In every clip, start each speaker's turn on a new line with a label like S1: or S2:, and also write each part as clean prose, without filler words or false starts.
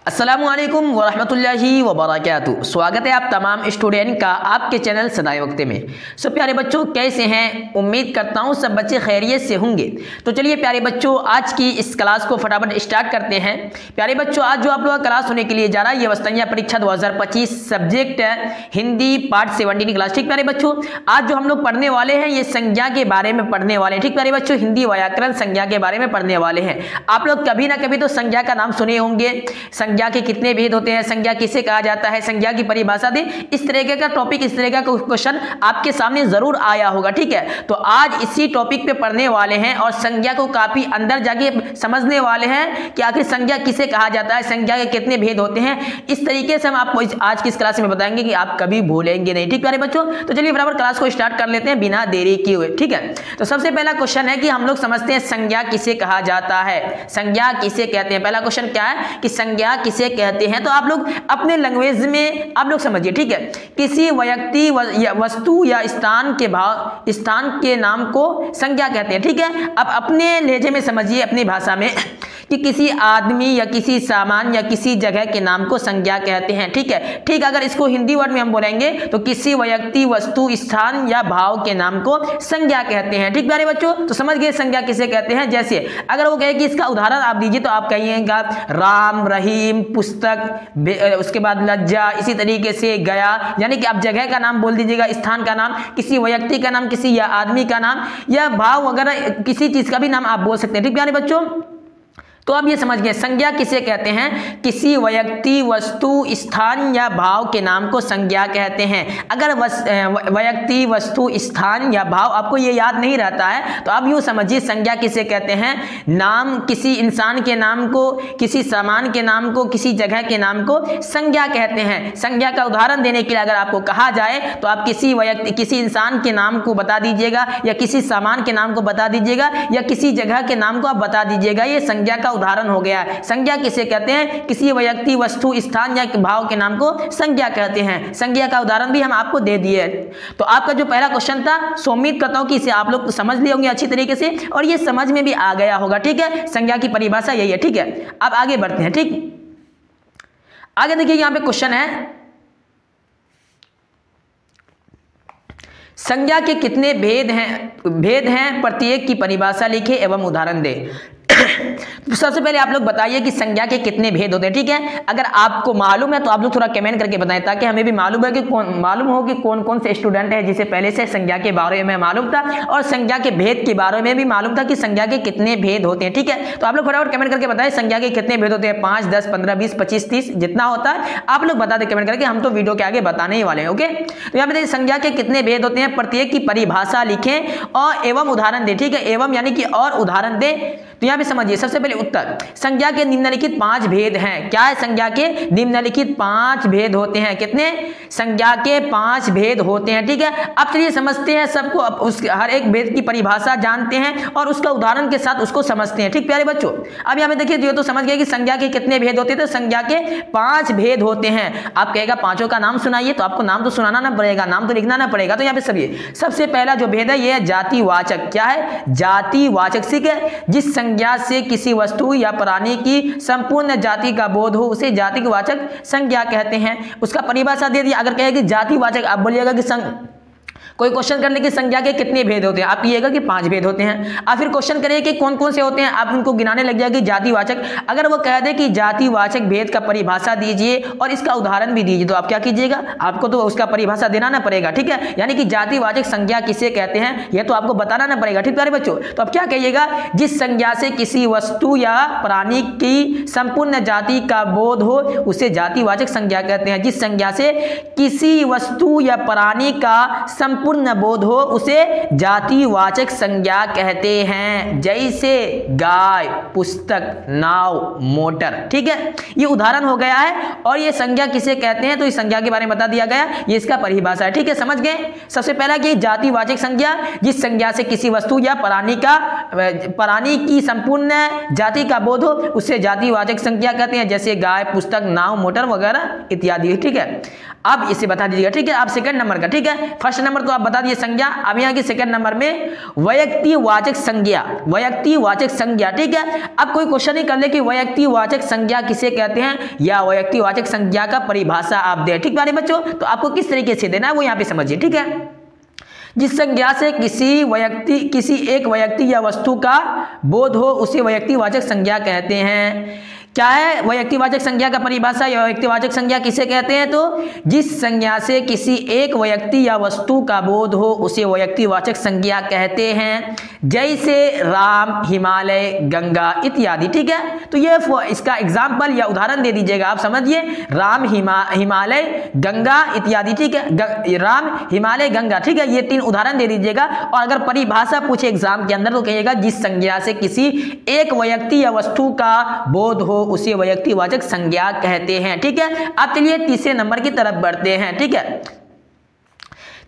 S1: अस्सलामुअलैकुम वरहमतुल्लाहि वबरकातुहू। स्वागत है आप तमाम स्टूडेंट का आपके चैनल सदाए वक्त में। सो प्यारे बच्चों, कैसे हैं? उम्मीद करता हूँ सब बच्चे खैरियत से होंगे। तो चलिए प्यारे बच्चों, आज की इस क्लास को फटाफट स्टार्ट करते हैं। प्यारे बच्चों, आज जो आप लोगों का क्लास होने के लिए जा रहा है ये वस्तनिया परीक्षा 2025 सब्जेक्ट है हिंदी पार्ट 17 क्लास। ठीक प्यारे बच्चों, आज जो हम लोग पढ़ने वाले हैं ये संज्ञा के बारे में पढ़ने वाले हैं। ठीक प्यारे बच्चों, हिंदी व्याकरण संज्ञा के बारे में पढ़ने वाले हैं। आप लोग कभी ना कभी तो संज्ञा का नाम सुने होंगे। संज्ञा के कितने भेद होते हैं, संज्ञा किसे कहा जाता है, संज्ञा की परिभाषा दे, इस तरीके का टॉपिक, इस तरीके का क्वेश्चन आपके सामने जरूर आया होगा। ठीक है, तो आज इसी टॉपिक पे पढ़ने वाले हैं और संज्ञा को काफी अंदर जाके समझने वाले हैं कि आखिर संज्ञा किसे कहा जाता है, संज्ञा के कितने भेद होते हैं। इस तरीके से हम आपको आज की इस क्लास में बताएंगे कि आप कभी भूलेंगे नहीं। ठीक प्यारे बच्चों, तो चलिए बराबर क्लास को स्टार्ट कर लेते हैं बिना देरी किए हुए। ठीक है, तो सबसे पहला क्वेश्चन है कि हम लोग समझते हैं संज्ञा किसे कहा जाता है, संज्ञा किसे कहते हैं। पहला क्वेश्चन क्या है कि संज्ञा किसे कहते हैं, तो आप लोग अपने लैंग्वेज में आप लोग समझिए। ठीक है, किसी व्यक्ति वस्तु या स्थान के नाम को संज्ञा कहते हैं। ठीक है, अब अपने लहजे में समझिए, अपनी भाषा में, कि किसी आदमी या किसी सामान या किसी जगह के नाम को संज्ञा कहते हैं। ठीक है, ठीक, अगर इसको हिंदी वर्ड में हम बोलेंगे तो किसी व्यक्ति वस्तु स्थान या भाव के नाम को संज्ञा कहते हैं। ठीक प्यारे बच्चों, तो समझ गए संज्ञा किसे कहते हैं। जैसे अगर वो कहे कि इसका उदाहरण आप दीजिए तो आप कहिएगा राम, रहीम, पुस्तक, उसके बाद लज्जा, इसी तरीके से गया, यानी कि आप जगह का नाम बोल दीजिएगा, स्थान का नाम, किसी व्यक्ति का नाम, किसी या आदमी का नाम या भाव वगैरह किसी चीज का भी नाम आप बोल सकते हैं। ठीक प्यारे बच्चों, तो अब ये समझ गए संज्ञा किसे कहते हैं, किसी व्यक्ति वस्तु स्थान या भाव के नाम को संज्ञा कहते हैं। अगर व्यक्ति वस्तु स्थान या भाव आपको ये याद नहीं रहता है तो आप यूं समझिए संज्ञा किसे कहते हैं, नाम, किसी इंसान के नाम को, किसी सामान के नाम को, किसी जगह के नाम को संज्ञा कहते हैं। संज्ञा का उदाहरण देने के लिए अगर आपको कहा जाए तो आप किसी व्यक्ति, किसी इंसान के नाम को बता दीजिएगा या किसी सामान के नाम को बता दीजिएगा या किसी जगह के नाम को आप बता दीजिएगा। ये संज्ञा का उदाहरण हो गया है। संज्ञा किसे कहते हैं, किसी व्यक्ति वस्तु स्थान या भाव के नाम को संज्ञा कहते हैं। संज्ञा का उदाहरण भी हम आपको दे दिए। तो आपका जो पहला क्वेश्चन था सो उम्मीद करता हूं कि इसे आप लोग समझ लिए होंगे अच्छी तरीके से और ये समझ में भी आ गया होगा। ठीक है, संज्ञा की परिभाषा यही है। ठीक है, अब आगे बढ़ते हैं। ठीक, आगे देखिए यहां पे क्वेश्चन है संज्ञा के कितने भेद हैं प्रत्येक की परिभाषा लिखे एवं उदाहरण दे। तो सबसे पहले आप लोग बताइए कि संज्ञा के कितने भेद होते हैं। ठीक है, अगर आपको मालूम है तो आप लोग थोड़ा कमेंट करके बताएं ताकि हमें भी मालूम हो कि कौन कौन से स्टूडेंट है जिसे पहले से संज्ञा के बारे में मालूम था और संज्ञा के भेद के बारे में भी मालूम था कि संज्ञा के कितने भेद होते हैं। ठीक है, तो आप लोग फटाफट कमेंट करके बताएं संज्ञा के कितने भेद होते हैं। 5, 10, 15, 20, 25, 30 जितना होता है आप लोग बता दें कमेंट करके, हम तो वीडियो के आगे बताने ही वाले हैं। ओके, तो यहाँ पे देखिए संज्ञा के कितने भेद होते हैं प्रत्येक की परिभाषा लिखें और एवं उदाहरण दे। ठीक है, एवं यानी कि और उदाहरण दे। तो यहाँ पे समझिए सबसे पहले उत्तर, संज्ञा के निम्नलिखित 5 भेद हैं। क्या है, संज्ञा के निम्नलिखित 5 भेद होते हैं। कितने? संज्ञा के 5 भेद होते हैं। ठीक है, अब चलिए समझते हैं सबको, उस हर एक भेद की परिभाषा जानते हैं और उसका उदाहरण के साथ उसको समझते हैं। ठीक प्यारे बच्चों, अब यहाँ पे देखिए जो तो समझ गए कि संज्ञा के कितने भेद होते हैं। तो संज्ञा के 5 भेद होते हैं। आप कहेगा पांचों का नाम सुनाइए, तो आपको नाम तो सुनाना ना पड़ेगा, नाम तो लिखना ना पड़ेगा। तो यहाँ पे सभी सबसे पहला जो भेद है ये है जातिवाचक। क्या है? जातिवाचक। ठीक है, जिस संज्ञा से किसी वस्तु या प्राणी की संपूर्ण जाति का बोध हो उसे जातिवाचक संज्ञा कहते हैं। उसका परिभाषा दे दिया। अगर कहेगी जातिवाचक, आप बोलिएगा कि कोई क्वेश्चन करने की संज्ञा के कितने भेद होते हैं, आप कहिएगा कि 5 भेद होते हैं। आप फिर क्वेश्चन करिए कि कौन कौन से होते हैं, आप उनको गिनाने लग जाएगी जातिवाचक। अगर वो कह दे कि जातिवाचक भेद का परिभाषा दीजिए और इसका उदाहरण भी दीजिए, तो आप क्या कीजिएगा, आपको तो उसका परिभाषा देना ना पड़ेगा। ठीक है, यानी कि जातिवाचक संज्ञा किसे कहते हैं यह तो आपको बताना ना पड़ेगा। ठीक प्यारे बच्चों, तो आप क्या कहिएगा, जिस संज्ञा से किसी वस्तु या प्राणी की संपूर्ण जाति का बोध हो उसे जातिवाचक संज्ञा कहते हैं। जिस संज्ञा से किसी वस्तु या प्राणी का संपूर्ण बोध हो उसे जातिवाचक संज्ञा कहते हैं। जैसे गाय, पुस्तक, नाव, मोटर। ठीक है, ये उदाहरण हो गया है और ये संज्ञा किसे कहते हैं तो इस संज्ञा के बारे में बता दिया गया, ये इसका परिभाषा है। ठीक है, समझ गए। सबसे पहला कि जातिवाचक संज्ञा, जिस संज्ञा से किसी वस्तु या प्राणी की संपूर्ण जाति का बोध हो उसे जातिवाचक संज्ञा कहते हैं। जैसे गाय, पुस्तक, नाव, मोटर वगैरह इत्यादि। ठीक है, अब इसे बता दीजिएगा। ठीक है, आप सेकंड नंबर का, ठीक है, फर्स्ट नंबर तो आप बता दिए संज्ञा। अब यहाँ की सेकंड नंबर में वैयक्तिवाचक संज्ञा, वैयक्तिवाचक संज्ञा, ठीक है। अब कोई क्वेश्चन ही कर ले कि वैयक्तिवाचक संज्ञा किसे कहते हैं या वैयक्तिवाचक संज्ञा का परिभाषा आप दे, ठीक प्यारे बच्चों। तो आपको किस तरीके से देना है वो यहाँ पे समझिए, ठीक है। जिस संज्ञा से किसी एक व्यक्ति या वस्तु का बोध हो उसे वैयक्तिवाचक संज्ञा कहते हैं। क्या है वैयक्तिवाचक संज्ञा का परिभाषा या वैयक्तिवाचक संज्ञा किसे कहते हैं? तो जिस संज्ञा से किसी एक व्यक्ति या वस्तु का बोध हो उसे वैयक्तिवाचक संज्ञा कहते हैं, जैसे राम, हिमालय, गंगा इत्यादि, ठीक है। तो ये इसका एग्जाम्पल या उदाहरण दे दीजिएगा, आप समझिए। राम, हिमालय, गंगा इत्यादि, ठीक है। राम, हिमालय, गंगा, ठीक है। ये 3 उदाहरण दे दीजिएगा। और अगर परिभाषा पूछे एग्जाम के अंदर तो कहिएगा जिस संज्ञा से किसी एक व्यक्ति या वस्तु का बोध हो उसे वैयक्तिवाचक संज्ञा कहते हैं, ठीक है। अब चलिए तीसरे नंबर की तरफ बढ़ते हैं, ठीक है।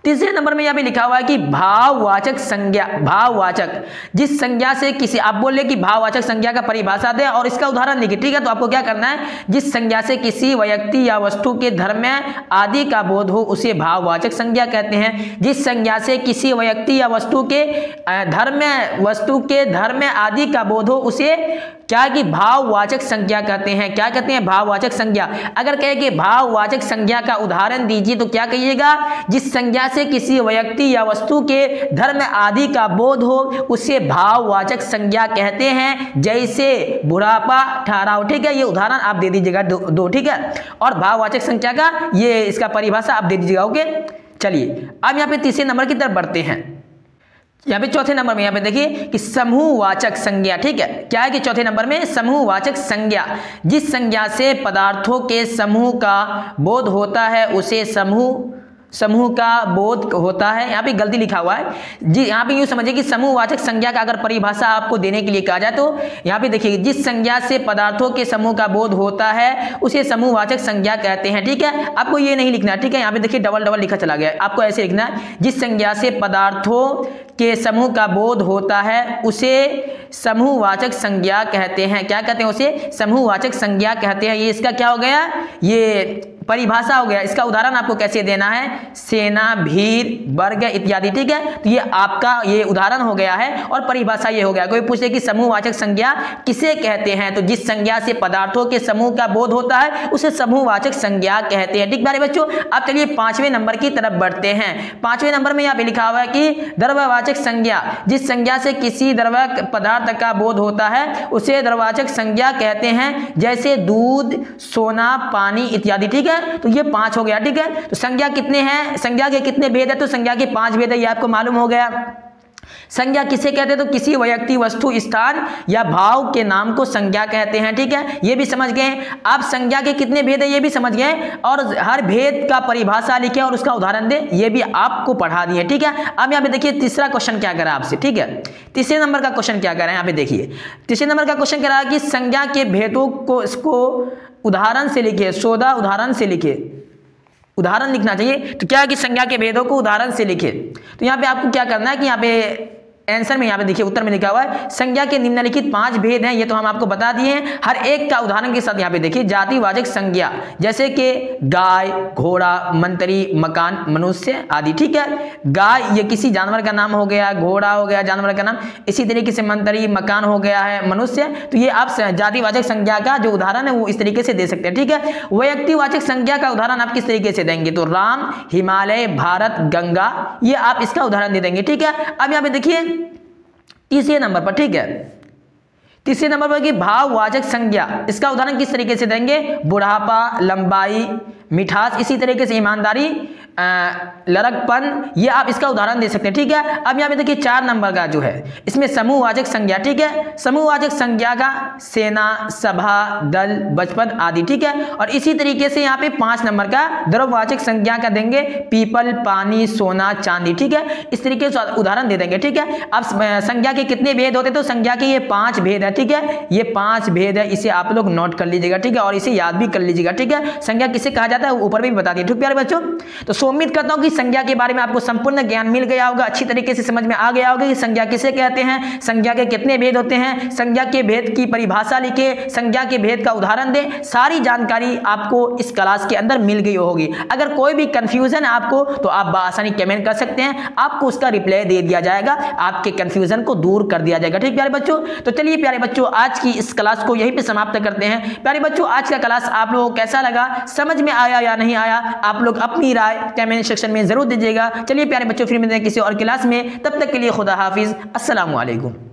S1: तीसरे नंबर में यहाँ पे लिखा हुआ है कि भाववाचक संज्ञा, भाववाचक जिस संज्ञा से किसी, आप बोल रहे कि भाववाचक संज्ञा का परिभाषा दे और इसका उदाहरण लिखिए, ठीक है। तो आपको क्या करना है, जिस संज्ञा से किसी व्यक्ति या वस्तु के धर्म आदि का बोध हो उसे भाववाचक संज्ञा कहते हैं। जिस संज्ञा से किसी व्यक्ति या वस्तु के धर्म आदि का बोध हो उसे क्या कि भाववाचक संज्ञा कहते हैं। क्या कहते हैं? भाववाचक संज्ञा। अगर कहे कि भाववाचक संज्ञा का उदाहरण दीजिए तो क्या कहिएगा, जिस संज्ञा से किसी व्यक्ति या वस्तु के धर्म आदि का बोध हो उसे भाववाचक संज्ञा कहते हैं, जैसे बुढ़ापा, ठहराव, ठीक है। ये उदाहरण आप दे दीजिएगा दो, ठीक है। और भाववाचक संज्ञा का ये इसका परिभाषा आप दे दीजिएगा, ओके। चलिए अब यहाँ पे तीसरे नंबर की तरफ बढ़ते हैं। यहाँ पे चौथे नंबर में यहाँ पे देखिए कि समूहवाचक संज्ञा, ठीक है। क्या है कि चौथे नंबर में समूहवाचक संज्ञा, जिस संज्ञा से पदार्थों के समूह का बोध होता है उसे समूह का बोध होता है। यहाँ पे गलती लिखा हुआ है जी, यहाँ पे यूँ समझिए कि समूहवाचक संज्ञा का अगर परिभाषा आपको देने के लिए कहा जाए तो यहाँ पे देखिए जिस संज्ञा से पदार्थों के समूह का बोध होता है उसे समूहवाचक संज्ञा कहते हैं, ठीक है। आपको ये नहीं लिखना है, ठीक है। यहाँ पे देखिए डबल लिखा चला गया है, आपको ऐसे लिखना है, जिस संज्ञा से पदार्थों के समूह का बोध होता है उसे समूहवाचक संज्ञा कहते हैं। क्या कहते हैं? उसे समूहवाचक संज्ञा कहते हैं। ये इसका क्या हो गया, ये परिभाषा हो गया। इसका उदाहरण आपको कैसे देना है, सेना, भीड़, वर्ग इत्यादि, ठीक है। तो ये आपका ये उदाहरण हो गया है और परिभाषा ये हो गया। कोई पूछे कि समूहवाचक संज्ञा किसे कहते हैं, तो जिस संज्ञा से पदार्थों के समूह का बोध होता है उसे समूहवाचक संज्ञा कहते हैं, ठीक प्यारे बच्चों। अब चलिए 5वें नंबर की तरफ बढ़ते हैं। 5वें नंबर में यहाँ पे लिखा हुआ है कि द्रव्यवाचक संज्ञा, जिस संज्ञा से किसी द्रव्य पदार्थ का बोध होता है उसे द्रव्यवाचक संज्ञा कहते हैं, जैसे दूध, सोना, पानी इत्यादि, ठीक है। तो ये 5 हो गया, ठीक है। तो संज्ञा कितने हैं, संज्ञा के कितने भेद है, तो संज्ञा के 5 भेद है, ये आपको मालूम हो गया। संज्ञा किसे कहते हैं, तो किसी व्यक्ति, वस्तु, स्थान या भाव के नाम को संज्ञा कहते हैं, ठीक है। ये भी समझ गए आप। संज्ञा के कितने भेद है ये भी समझ गए और हर भेद का परिभाषा लिखे और उसका उदाहरण दे, ये भी आपको पढ़ा दिए, ठीक है। अब यहाँ पे देखिए तीसरा क्वेश्चन क्या करा आपसे, ठीक है। तीसरे नंबर का क्वेश्चन क्या करा, यहाँ पे देखिए तीसरे नंबर का क्वेश्चन करा कि संज्ञा के भेदों को इसको उदाहरण से लिखिए, 14 उदाहरण से लिखिए। उदाहरण लिखना चाहिए। तो क्या है कि संज्ञा के भेदों को उदाहरण से लिखे। तो यहाँ पे आपको क्या करना है कि यहाँ पे आंसर में यहाँ पे देखिए उत्तर में लिखा हुआ है संज्ञा के निम्नलिखित 5 भेद हैं, ये तो हम आपको बता दिए हैं। हर एक का उदाहरण के साथ यहाँ पे देखिए जातिवाचक संज्ञा, जैसे कि गाय, घोड़ा, मंत्री, मकान, मनुष्य आदि, ठीक है। गाय ये किसी जानवर का नाम हो गया, घोड़ा हो गया जानवर का नाम, इसी तरीके से मंत्री, मकान हो गया है मनुष्य। तो ये आप जातिवाचक संज्ञा का जो उदाहरण है वो इस तरीके से दे सकते हैं, ठीक है। व्यक्तिवाचक संज्ञा का उदाहरण आप किस तरीके से देंगे, तो राम, हिमालय, भारत, गंगा, ये आप इसका उदाहरण दे देंगे, ठीक है। अब यहाँ पे देखिए तीसरे नंबर पर, ठीक है, तीसरे नंबर पर कि भाववाचक संज्ञा, इसका उदाहरण किस तरीके से देंगे, बुढ़ापा, लंबाई, मिठास, इसी तरीके से ईमानदारी, लड़कपन, ये आप इसका उदाहरण दे सकते हैं, ठीक है। अब यहाँ पे देखिए 4 नंबर का जो है इसमें समूहवाचक संज्ञा, ठीक है। समूहवाचक संज्ञा का सेना, सभा, दल, बचपन आदि, ठीक है। और इसी तरीके से यहाँ पे 5 नंबर का द्रव्यवाचक संज्ञा का देंगे, पीपल, पानी, सोना, चांदी, ठीक है। इस तरीके से उदाहरण दे देंगे, ठीक है। अब संज्ञा के कितने भेद होते, तो संज्ञा के ये 5 भेद है, ठीक है। ये 5 भेद है, इसे आप लोग नोट कर लीजिएगा, ठीक है, और इसे याद भी कर लीजिएगा, ठीक है। संज्ञा किसे कहा जाता है ऊपर भी बता दिए, ठीक प्यारे बच्चों। तो सो उम्मीद करता हूं कि संज्ञा के बारे में आपको संपूर्ण ज्ञान मिल गया होगा, अच्छी तरीके से समझ में आ गया होगा कि संज्ञा किसे कहते हैं, संज्ञा के कितने भेद होते हैं, संज्ञा के भेद की परिभाषा लिखे, संज्ञा के भेद का उदाहरण दे, सारी जानकारी आपको इस क्लास के अंदर मिल गई होगी। अगर कोई भी कंफ्यूजन है आपको तो आप बआसानी कमेंट कर सकते हैं, आपको उसका रिप्लाई दे दिया जाएगा, आपके कंफ्यूजन को दूर कर दिया जाएगा। ठीक प्यारे बच्चों, तो चलिए प्यारे बच्चों आज की इस क्लास को यहीं पे समाप्त करते हैं। प्यारे बच्चों आज का क्लास आप लोगों को कैसा लगा, समझ में आया या नहीं आया, आप लोग अपनी राय कमेंट सेक्शन में जरूर दीजिएगा। चलिए प्यारे बच्चों फिर मिलते हैं किसी और क्लास में, तब तक के लिए खुदा हाफिज, अस्सलामु अलैकुम।